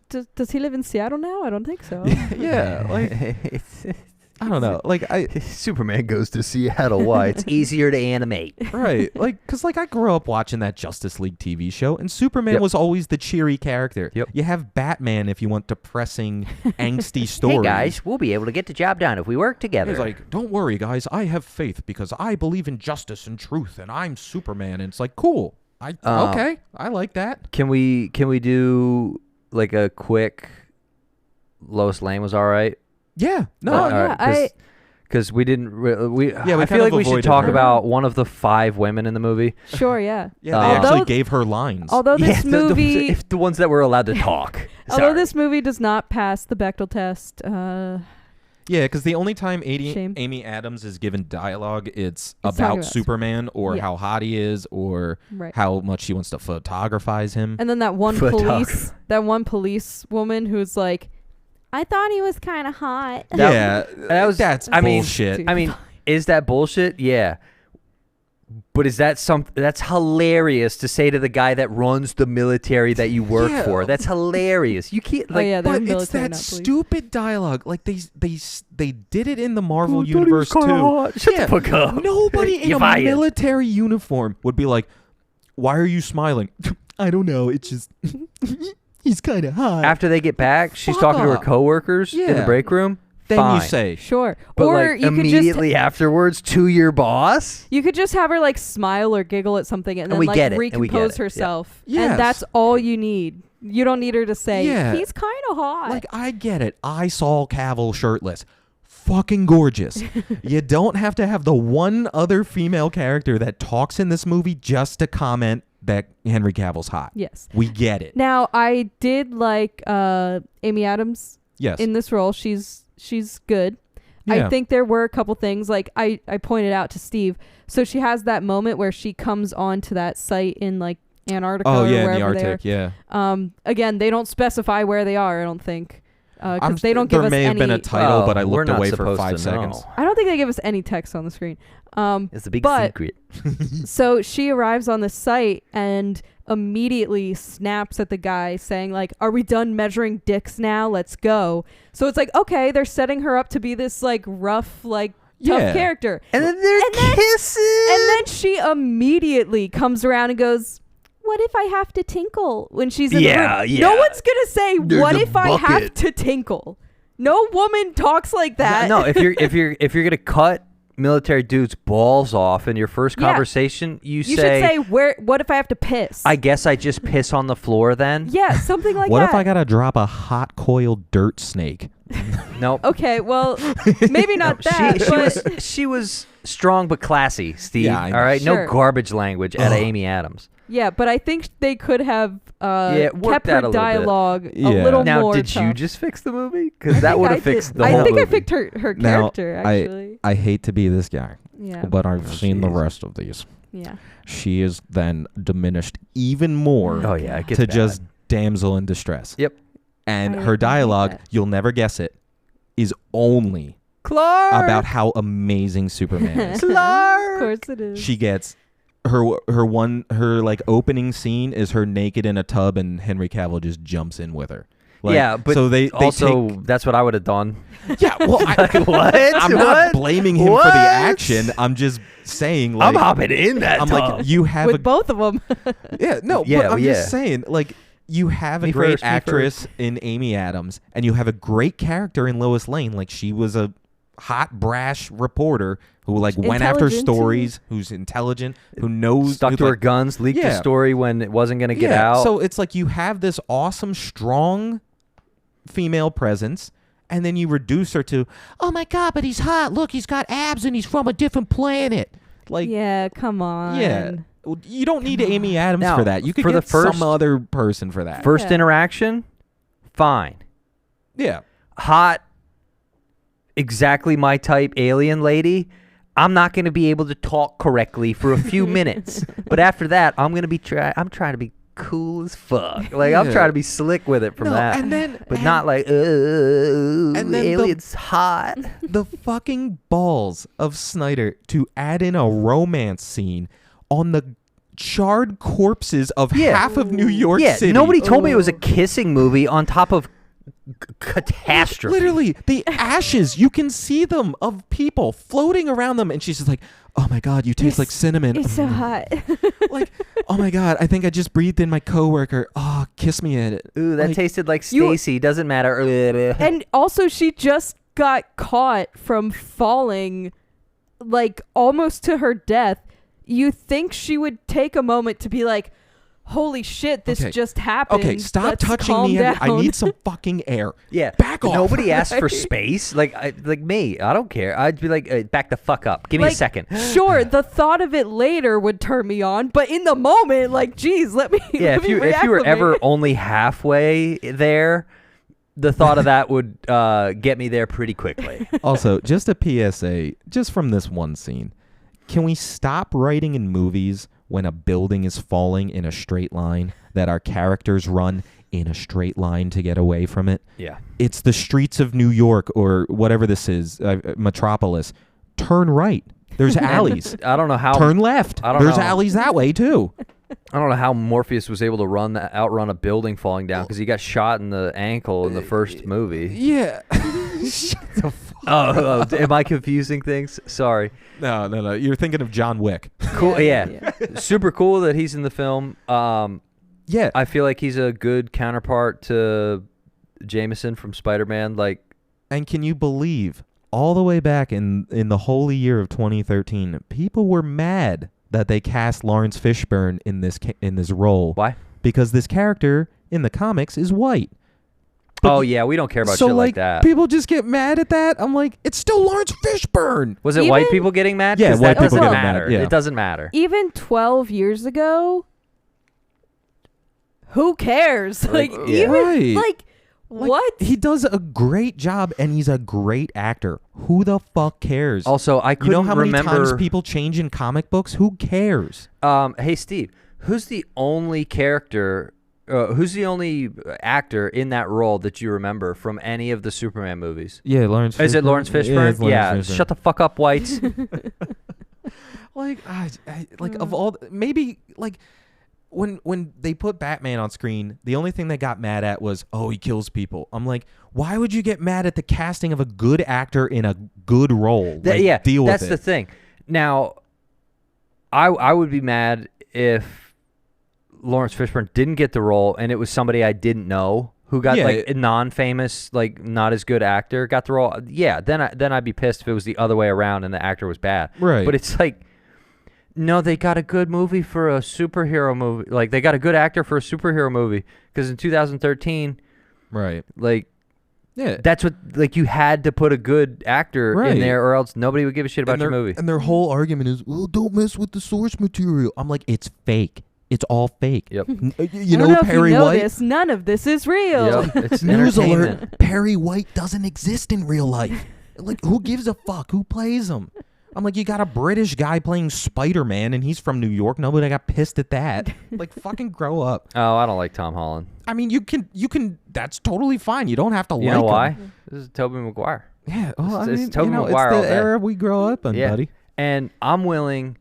he live in Seattle now? I don't think so. Yeah, like, I don't know. Like, Superman goes to Seattle. Why? It's easier to animate. right. Like, because like I grew up watching that Justice League TV show, and Superman Yep. was always the cheery character. Yep. You have Batman if you want depressing, angsty stories. Hey guys, we'll be able to get the job done if we work together. He's like, don't worry, guys. I have faith because I believe in justice and truth, and I'm Superman. And it's like, cool. Okay, I like that. Can we do like a quick? Lois Lane was all right. Yeah. No. Oh, yeah, because we didn't. We Yeah, we I kind feel of like we should avoided talk her. about one of the 5 women in the movie. Sure, yeah. Yeah, they Although- actually gave her lines. Although this movie, the ones that were allowed to talk. although Sorry. this movie does not pass the Bechdel test, Yeah, because the only time Shame. Amy Adams is given dialogue, it's talking about about Superman or Yeah. how hot he is or right. how much she wants to photographize him. And then that one police woman who's like, I thought he was kind of hot. Yeah, that was. that's I mean, bullshit. I mean, is that bullshit? Yeah. But is that that's hilarious to say to the guy that runs the military that you work Yeah. for? That's hilarious. You can't Oh, like. yeah, they're But it's military, that not police. stupid dialogue. Like they did it in the Marvel I thought he was universe kinda too. hot. Shut the fuck up. Nobody in You're a fired. military uniform would be like, "Why are you smiling?" I don't know. It's just he's kind of hot. After they get back, she's Fuck talking to her off. coworkers in the Yeah. break room. then Fine. you say, Sure. But or like you could just immediately afterwards to your boss. you could just have her like smile or giggle at something and And then we like get it, and we get recompose it, yeah. herself. Yes. And that's all you need. You don't need her to say Yeah. he's kind of hot. like, I get it. I saw Cavill shirtless. Fucking gorgeous. You don't have to have the one other female character that talks in this movie just to comment that Henry Cavill's hot. yes. We get it. Now I did like Amy Adams Yes. in this role. She's good. Yeah. I think there were a couple things like I pointed out to Steve. So she has that moment where she comes onto that site in like Antarctica Oh or yeah, in wherever the they Arctic. are. Yeah. Again, they don't specify where they are, I don't think. Because they don't give there us may have any. been a title, but I we're looked not away for supposed 5 to seconds. know. I don't think they give us any text on the screen. It's a big But- secret. So she arrives on the site and immediately snaps at the guy saying like, are we done measuring dicks now? Let's go. So it's like, okay, they're setting her up to be this like rough, like tough Yeah. character. And then they're kissing. And then she immediately comes around and goes, what if I have to tinkle when she's in the room? Yeah. No one's going to say, There's what a if I have bucket. to tinkle? No woman talks like that. No, if you're gonna cut military dudes' balls off in your first Yeah. conversation, you You say, should say, what if I have to piss? I guess I just piss on the floor then. Yeah, something like What that. if I gotta drop a hot coiled dirt snake? Nope. Okay, well, maybe not that, but She was strong but classy, Steve. Yeah, I know. All right, Sure. no garbage language out of Ugh. Amy Adams. yeah, but I think they could have Yeah, work kept that her a little bit. dialogue a Yeah. little Now, more. did you tough. just fix the movie? Because that would have fixed the I whole think movie. I picked her Now, character actually. I hate to be this guy, Yeah, but I've Oh, seen the jeez. rest of these. yeah. She is then diminished even more Oh yeah, it gets to bad. just damsel in distress. Yep. And I her hate dialogue, that. you'll never guess it, is only Clark. about how amazing Superman is. Of Clark. course it is. She gets her like opening scene is her naked in a tub and Henry Cavill just jumps in with her. Like, yeah, but so they also take, that's what I would have done. yeah. Well, Like, what? I'm not What? blaming him for What? the action. I'm just saying, like, I'm hopping in that I'm tub. like, you have with a both of them. yeah, no, Yeah, but I'm yeah. just saying, like, you have a Me great first, me actress in Amy Adams, and you have a great character in Lois Lane. Like, she was a hot, brash reporter who like went after Intelligent, too. stories, who's intelligent, who knows, Stuck who's to her like, guns, leaked the Yeah. story when it wasn't going to get out. So it's like you have this awesome, strong female presence, and then you reduce her to, oh my god, but he's hot. Look, he's got abs, and he's from a different planet. Like, Yeah, come on. yeah. You don't need Amy Adams Now, for that. You could for get the first- some other person for that. First Yeah. interaction, fine. Yeah. Hot, exactly my type alien lady. I'm not going to be able to talk correctly for a few minutes, but after that, I'm going to be I'm trying to be cool as fuck. Like I'm Yeah. trying to be slick with it from No, that, and then but not like, and then aliens hot. the fucking balls of Snyder to add in a romance scene on the charred corpses of half of New York City. Nobody told me it was a kissing movie on top of catastrophe. Literally, the ashes, you can see them of people floating around them, and she's just like, oh my God, you taste like cinnamon. It's so hot. Like, oh my God, I think I just breathed in my coworker. Oh, kiss me in it. Ooh, that Like, tasted like Stacy. Doesn't matter. And also, she just got caught from falling, like, almost to her death. You think she would take a moment to be like, holy shit, this Okay. just happened. Okay, stop Let's touching calm me. down. I need some fucking air. Yeah, Back off. Nobody asked for Right? space. Like me, I don't care. I'd be like, back the fuck up. Give me a Like, second. Sure, the thought of it later would turn me on, but in the moment, like, geez, let me. Yeah, let if you were reacclimate. ever only halfway there, the thought of that would get me there pretty quickly. Also, just a PSA, just from this one scene. Can we stop writing in movies when a building is falling in a straight line that our characters run in a straight line to get away from it? Yeah. It's the streets of New York or whatever this is, Metropolis. Turn right. There's alleys. I don't know how. Turn left. I don't There's know. alleys that way too. I don't know how Morpheus was able to outrun a building falling down because he got shot in the ankle in the first movie. Yeah. Shut the fuck. Oh, am I confusing things? Sorry. No. You're thinking of John Wick. Cool. Yeah. Super cool that he's in the film. Yeah. I feel like he's a good counterpart to Jameson from Spider-Man. Like, And can you believe all the way back in the holy year of 2013, people were mad that they cast Lawrence Fishburne in this role. why? Because this character in the comics is white. But Oh yeah, we don't care about so shit like that. people just get mad at that. I'm like, it's still Lawrence Fishburne. Was it Even- white people getting mad? Yeah, 'Cause white that people doesn't getting mad, matter. yeah. It doesn't matter. Even 12 years ago, who cares? Like, Like, yeah. even, Right. like, Like, what? He does a great job, and he's a great actor. Who the fuck cares? Also, I you couldn't know how many remember. times people change in comic books? Who cares? Hey Steve, who's the only character? Who's the only actor in that role that you remember from any of the Superman movies? Yeah, Lawrence. Is it Lawrence Fishburne? Yeah. Shut the fuck up, whites. Like, of all, maybe like when they put Batman on screen, the only thing they got mad at was, oh, he kills people. I'm like, why would you get mad at the casting of a good actor in a good role? Like, Yeah, deal with that's it. the thing. Now, I would be mad if Lawrence Fishburne didn't get the role and it was somebody I didn't know who got like a non-famous, like not as good actor got the role. Yeah, then I'd be pissed if it was the other way around and the actor was bad. Right. But it's like, no, they got a good movie for a superhero movie. Like they got a good actor for a superhero movie because in 2013, Right. like Yeah. that's what like you had to put a good actor Right. in there or else nobody would give a shit about and your their- movie. And their whole argument is, well, don't mess with the source material. I'm like, it's fake. It's all fake. Yep. You I know, don't know Perry if you White. noticed, none of this is real. Yep, it's News entertainment. alert: Perry White doesn't exist in real life. Like, who gives a fuck? Who plays him? I'm like, you got a British guy playing Spider-Man, and he's from New York. Nobody got pissed at that. Like, fucking grow up. Oh, I don't like Tom Holland. I mean, you can. That's totally fine. You don't have to You like know him. why? This is Tobey Maguire. Yeah. Well, I It's mean, Tobey you know, Maguire all it's the day. era we grow up in, Yeah. buddy. And I'm willing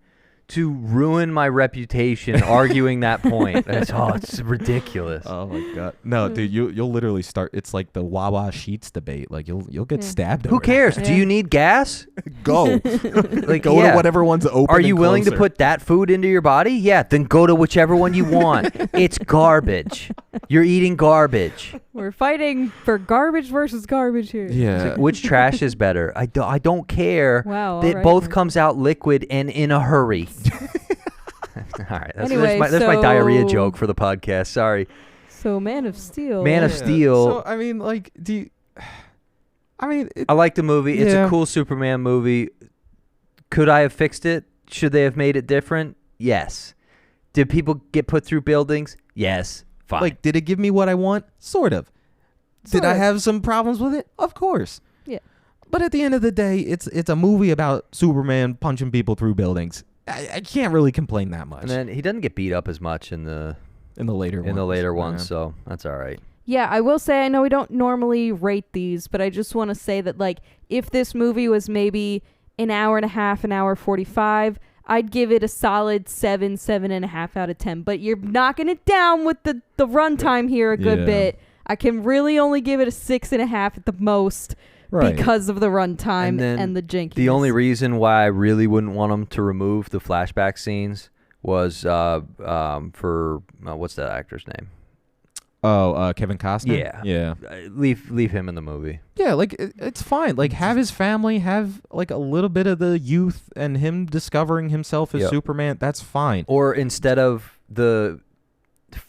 to ruin my reputation arguing that point. It's ridiculous. Oh my god. No, dude, you'll literally start. It's like the Wawa Sheets debate. Like you'll get stabbed. Who over cares? Yeah. Do you need gas? that. Go. Like, Go yeah. to whatever one's open. Are and you willing to closer. put that food into your body? Yeah, then go to whichever one you want. It's garbage. You're eating garbage. We're fighting for garbage versus garbage here. It's Yeah. like, which trash is better? I don't care. Wow. It alright. both comes out liquid and in a hurry. All right, Anyway, that's my diarrhea so- joke for the podcast. Sorry. So Man of Steel. Man of Steel. So I mean, like, do you? I mean, I like the movie. It's Yeah. a cool Superman movie. Could I have fixed it? Should they have made it different? Yes. Did people get put through buildings? Yes. Fine. like, did it give me what I want? Sort of. Did I Sort of. have some problems with it? Of course. Yeah. But at the end of the day, it's a movie about Superman punching people through buildings. I can't really complain that much. and then he doesn't get beat up as much in the In the later ones, Yeah. so that's all right. Yeah, I will say, I know we don't normally rate these, but I just want to say that, like, if this movie was maybe an hour and a half, an hour 45, I'd give it a solid 7.5 out of 10. But you're knocking it down with the runtime here a good bit. I can really only give it a 6.5 at the most because of the runtime and the jankiness. The only reason why I really wouldn't want them to remove the flashback scenes was for what's that actor's name? Oh, Kevin Costner? Yeah. Leave him in the movie. Yeah, like, it's fine. Like, have his family have, like, a little bit of the youth and him discovering himself as Superman. That's fine. Or instead of the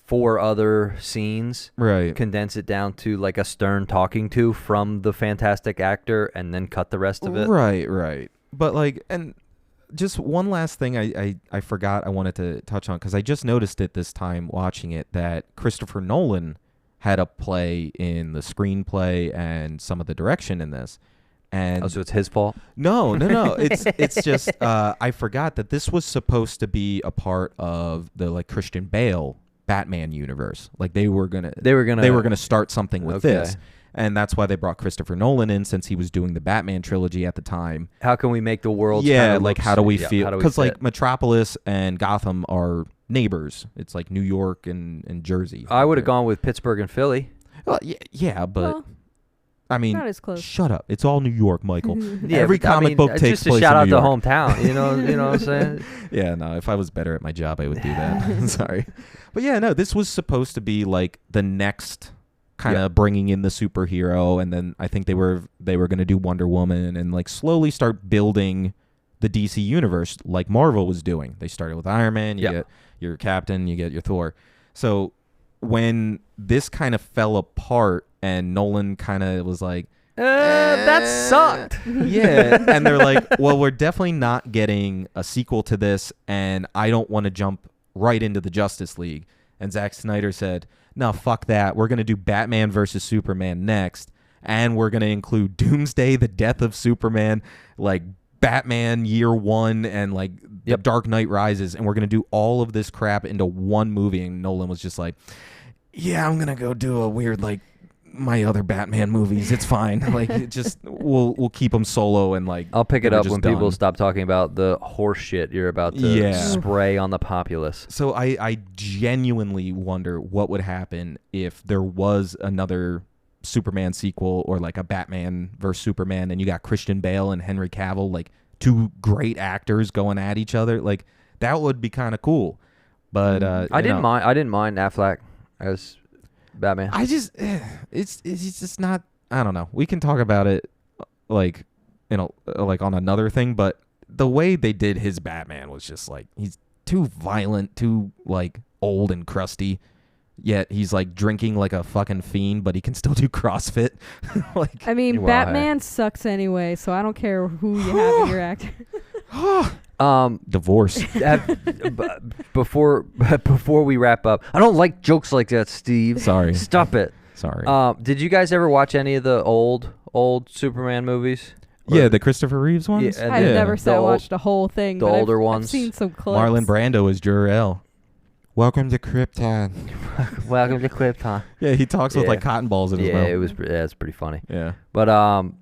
4 other scenes, condense it down to, like, a stern talking to from the fantastic actor and then cut the rest of it. Right. But, like, and just one last thing I forgot I wanted to touch on, because I just noticed it this time watching it, that Christopher Nolan had a play in the screenplay and some of the direction in this. And so it's his fault? No. It's just I forgot that this was supposed to be a part of the, like, Christian Bale Batman universe. Like, they were gonna start something with this. And that's why they brought Christopher Nolan in, since he was doing the Batman trilogy at the time. How can we make the world? How do we feel? Because, like, Metropolis and Gotham are neighbors. It's like New York and Jersey. I would have gone with Pittsburgh and Philly. Well, but I mean, not as close. Shut up. It's all New York, Michael. Every comic book takes place in New York. Just a shout out to hometown. You know what I'm saying? Yeah, no. If I was better at my job, I would do that. Sorry, but yeah, no. This was supposed to be like the next kind of bringing in the superhero, and then I think they were going to do Wonder Woman and, like, slowly start building the DC universe like Marvel was doing. They started with Iron Man, you get your Captain, you get your Thor. So when this kind of fell apart and Nolan kind of was like, that sucked. Yeah, and they're like, well, we're definitely not getting a sequel to this, and I don't want to jump right into the Justice League. And Zack Snyder said, no, fuck that. We're going to do Batman versus Superman next. And we're going to include Doomsday, the death of Superman, like Batman Year One, and, like, The Dark Knight Rises. And we're going to do all of this crap into one movie. And Nolan was just like, yeah, I'm going to go do a weird, like, my other Batman movies. It's fine. Like, it just we'll keep them solo, and, like, I'll pick it up when people stop talking about the horse shit you're about to spray on the populace. So I genuinely wonder what would happen if there was another Superman sequel, or, like, a Batman versus Superman, and you got Christian Bale and Henry Cavill, like, 2 great actors going at each other. Like, that would be kind of cool. But I didn't mind Affleck as Batman. It's just not. I don't know. We can talk about it, like, like on another thing. But the way they did his Batman was just like, he's too violent, too, like, old and crusty. Yet he's, like, drinking like a fucking fiend, but he can still do CrossFit. Like, I mean, Batman sucks anyway, so I don't care who you have in your actor. Divorce. Before we wrap up, I don't like jokes like that, Steve. Sorry. Stop it. Sorry. Did you guys ever watch any of the old Superman movies? Yeah, the Christopher Reeves ones? I've never watched the whole thing. The older ones. I've seen some clips. Marlon Brando is Jor-El. Welcome to Krypton. Welcome to Krypton. Yeah, he talks with, like, cotton balls in his mouth. Yeah, it's pretty funny. Yeah. But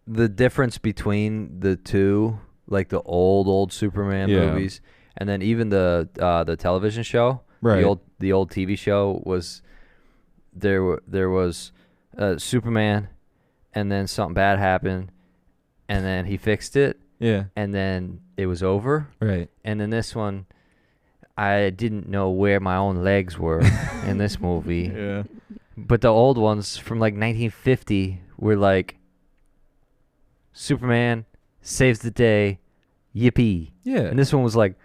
the difference between the two, like the old Superman movies, and then even the television show, the old TV show, was there was Superman, and then something bad happened, and then he fixed it. Yeah. And then it was over. Right. And then this one, I didn't know where my own legs were in this movie. Yeah. But the old ones from, like, 1950 were like, Superman saves the day, yippee. Yeah. And this one was like,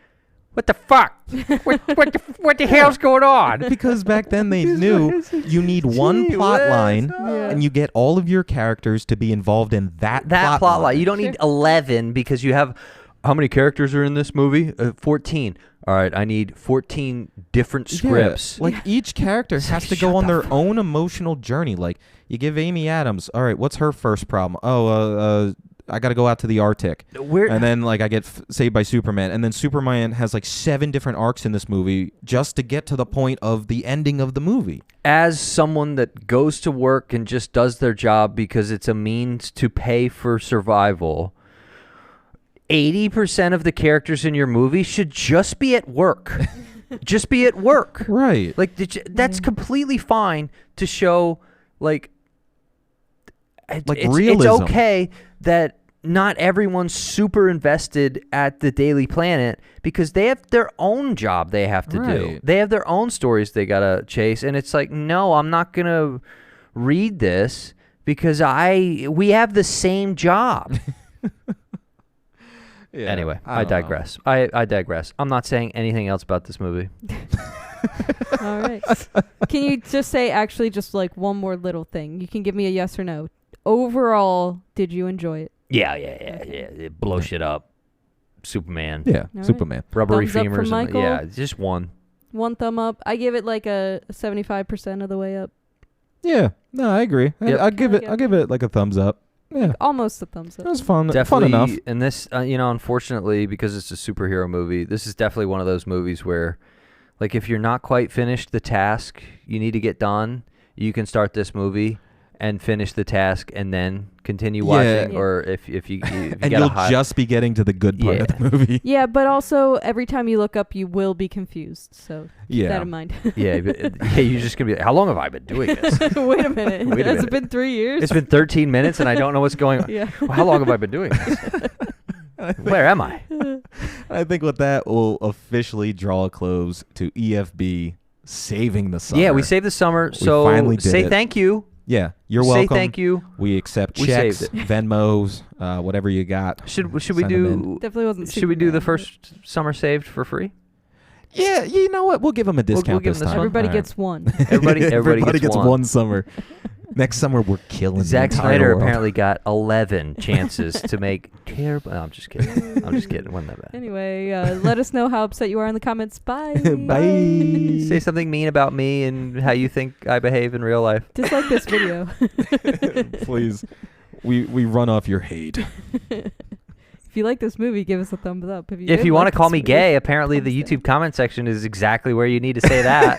what the fuck? what the hell's going on? Because back then they knew you need one plot line, and you get all of your characters to be involved in that plot line. You don't need 11 because you have, how many characters are in this movie? 14. All right, I need 14 different scripts. Yeah. Like, each character has to go on their own emotional journey. Like, you give Amy Adams, all right, what's her first problem? Oh, I got to go out to the Arctic. We're And then like I get saved by Superman, and then Superman has like 7 different arcs in this movie just to get to the point of the ending of the movie. as someone that goes to work and just does their job because it's a means to pay for survival, 80% of the characters in your movie should just be at work. Just be at work. Right. Like that's completely fine to show like realism. It's okay that not everyone's super invested at the Daily Planet because they have their own job they have to do. Right. They have their own stories they got to chase, and it's like, no, I'm not going to read this because we have the same job. Yeah, Anyway, I don't know. digress. I digress. I'm not saying anything else about this movie. All right. Can you just say actually just like one more little thing? You can give me a yes or no. Overall, did you enjoy it? Yeah. It blows shit up. Superman. Yeah, right. Superman. Rubbery Thumbs up from femurs. And, Michael? yeah, just one. One thumb up. I give it like a 75% of the way up. Yeah, no, I agree. Yep. I'll give it like a thumbs up. Yeah, Almost a thumbs it up. was fun. Definitely. Fun enough. And this, unfortunately, because it's a superhero movie, this is definitely one of those movies where, like, if you're not quite finished the task you need to get done, you can start this movie and finish the task and then continue watching. Yeah. Or if you And get you'll a high, just be getting to the good part of the movie. Yeah, but also every time you look up, you will be confused. So keep that in mind. you're just gonna be like, how long have I been doing this? Wait a minute. Wait a Has minute. it been 3 years? It's been 13 minutes and I don't know what's going on. Yeah. How long have I been doing this? Where am I? I think with that, we'll officially draw a close to EFB saving the summer. Yeah, we saved the summer. We So finally did say it. thank you. Yeah, you're Say welcome. thank you. We accept We checks, saved Venmos, whatever you got. Should we Send them do? Definitely wasn't Should we do the Superman, first summer saved for free? Yeah, you know what? We'll give them a discount give this them this time. one. Everybody All right. gets one. Everybody gets one. summer. Next summer, we're killing Zack the entire Snyder world. apparently got 11 chances to make terrible. No, I'm just kidding. I'm just kidding. Wasn't that bad? Anyway, let us know how upset you are in the comments. Bye. Bye. Say something mean about me and how you think I behave in real life. Dislike this video. Please. We run off your hate. If you like this movie, give us a thumbs up. If If you want to like call this me movie, gay, apparently the thumbs down. YouTube comment section is exactly where you need to say that.